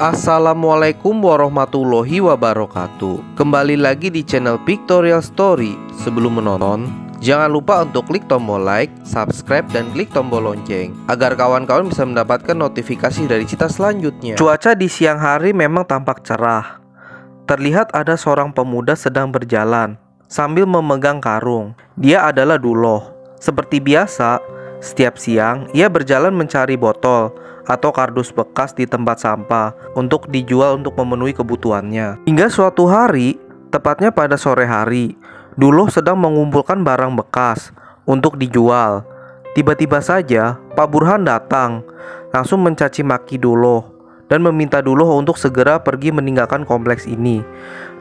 Assalamualaikum warahmatullahi wabarakatuh. Kembali lagi di channel Pictorial Story. Sebelum menonton, jangan lupa untuk klik tombol like, subscribe, dan klik tombol lonceng agar kawan-kawan bisa mendapatkan notifikasi dari cerita selanjutnya. Cuaca di siang hari memang tampak cerah. Terlihat ada seorang pemuda sedang berjalan sambil memegang karung. Dia adalah Duloh. Seperti biasa, setiap siang ia berjalan mencari botol atau kardus bekas di tempat sampah untuk dijual untuk memenuhi kebutuhannya. Hingga suatu hari, tepatnya pada sore hari, Duloh sedang mengumpulkan barang bekas untuk dijual. Tiba-tiba saja Pak Burhan datang, langsung mencaci maki Duloh dan meminta Duloh untuk segera pergi meninggalkan kompleks ini.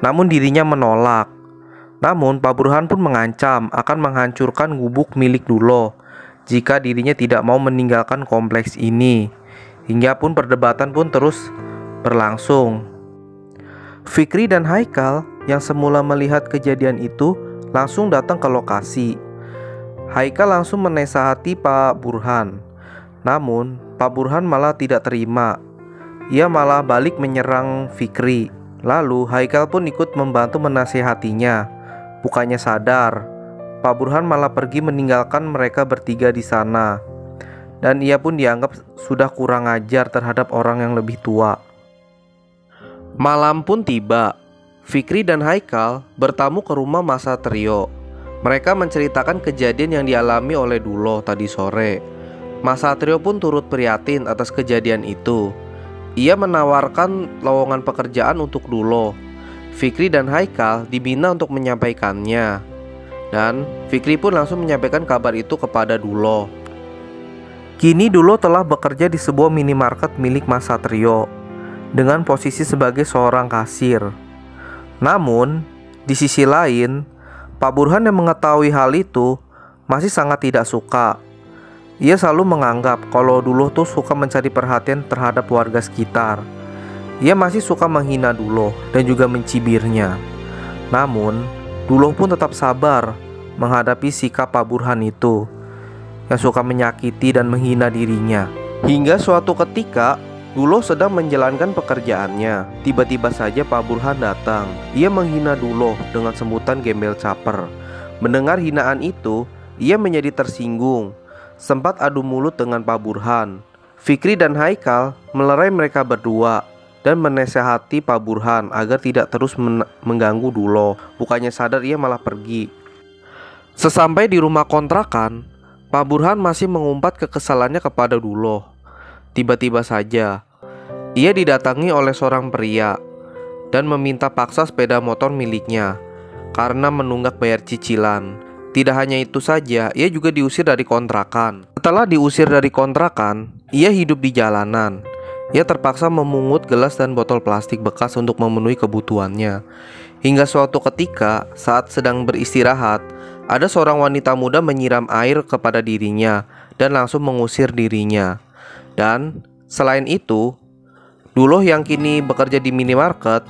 Namun dirinya menolak. Namun Pak Burhan pun mengancam akan menghancurkan gubuk milik Duloh jika dirinya tidak mau meninggalkan kompleks ini. Hingga pun perdebatan pun terus berlangsung. Fikri dan Haikal yang semula melihat kejadian itu langsung datang ke lokasi. Haikal langsung menasihati Pak Burhan. Namun Pak Burhan malah tidak terima. Ia malah balik menyerang Fikri. Lalu Haikal pun ikut membantu menasihatinya. Bukannya sadar, Pak Burhan malah pergi meninggalkan mereka bertiga di sana. Dan ia pun dianggap sudah kurang ajar terhadap orang yang lebih tua. Malam pun tiba. Fikri dan Haikal bertamu ke rumah Mas Satrio. Mereka menceritakan kejadian yang dialami oleh Duloh tadi sore. Mas Satrio pun turut prihatin atas kejadian itu. Ia menawarkan lowongan pekerjaan untuk Duloh. Fikri dan Haikal dibina untuk menyampaikannya. Dan Fikri pun langsung menyampaikan kabar itu kepada Duloh. Kini Duloh telah bekerja di sebuah minimarket milik Mas Satrio dengan posisi sebagai seorang kasir. Namun, di sisi lain, Pak Burhan yang mengetahui hal itu masih sangat tidak suka. Ia selalu menganggap kalau Duloh tuh suka mencari perhatian terhadap warga sekitar. Ia masih suka menghina Duloh dan juga mencibirnya. Namun, Duloh pun tetap sabar menghadapi sikap Pak Burhan itu yang suka menyakiti dan menghina dirinya. Hingga suatu ketika Duloh sedang menjalankan pekerjaannya. Tiba-tiba saja Pak Burhan datang. Ia menghina Duloh dengan sebutan gembel caper. Mendengar hinaan itu, ia menjadi tersinggung. Sempat adu mulut dengan Pak Burhan. Fikri dan Haikal melerai mereka berdua dan menasehati Pak Burhan agar tidak terus mengganggu Duloh. Bukannya sadar, ia malah pergi. Sesampai di rumah kontrakan, Pak Burhan masih mengumpat kekesalannya kepada Duloh. Tiba-tiba saja ia didatangi oleh seorang pria dan meminta paksa sepeda motor miliknya karena menunggak bayar cicilan. Tidak hanya itu saja, ia juga diusir dari kontrakan. Setelah diusir dari kontrakan, ia hidup di jalanan. Ia terpaksa memungut gelas dan botol plastik bekas untuk memenuhi kebutuhannya. Hingga suatu ketika saat sedang beristirahat, ada seorang wanita muda menyiram air kepada dirinya dan langsung mengusir dirinya. Dan selain itu, Duloh yang kini bekerja di minimarket,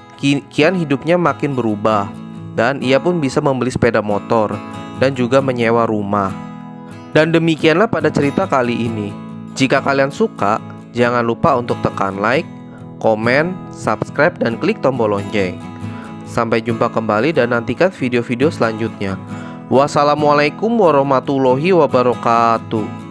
kian hidupnya makin berubah. Dan ia pun bisa membeli sepeda motor dan juga menyewa rumah. Dan demikianlah pada cerita kali ini. Jika kalian suka, jangan lupa untuk tekan like, komen, subscribe, dan klik tombol lonceng. Sampai jumpa kembali dan nantikan video-video selanjutnya. Wassalamualaikum warahmatullahi wabarakatuh.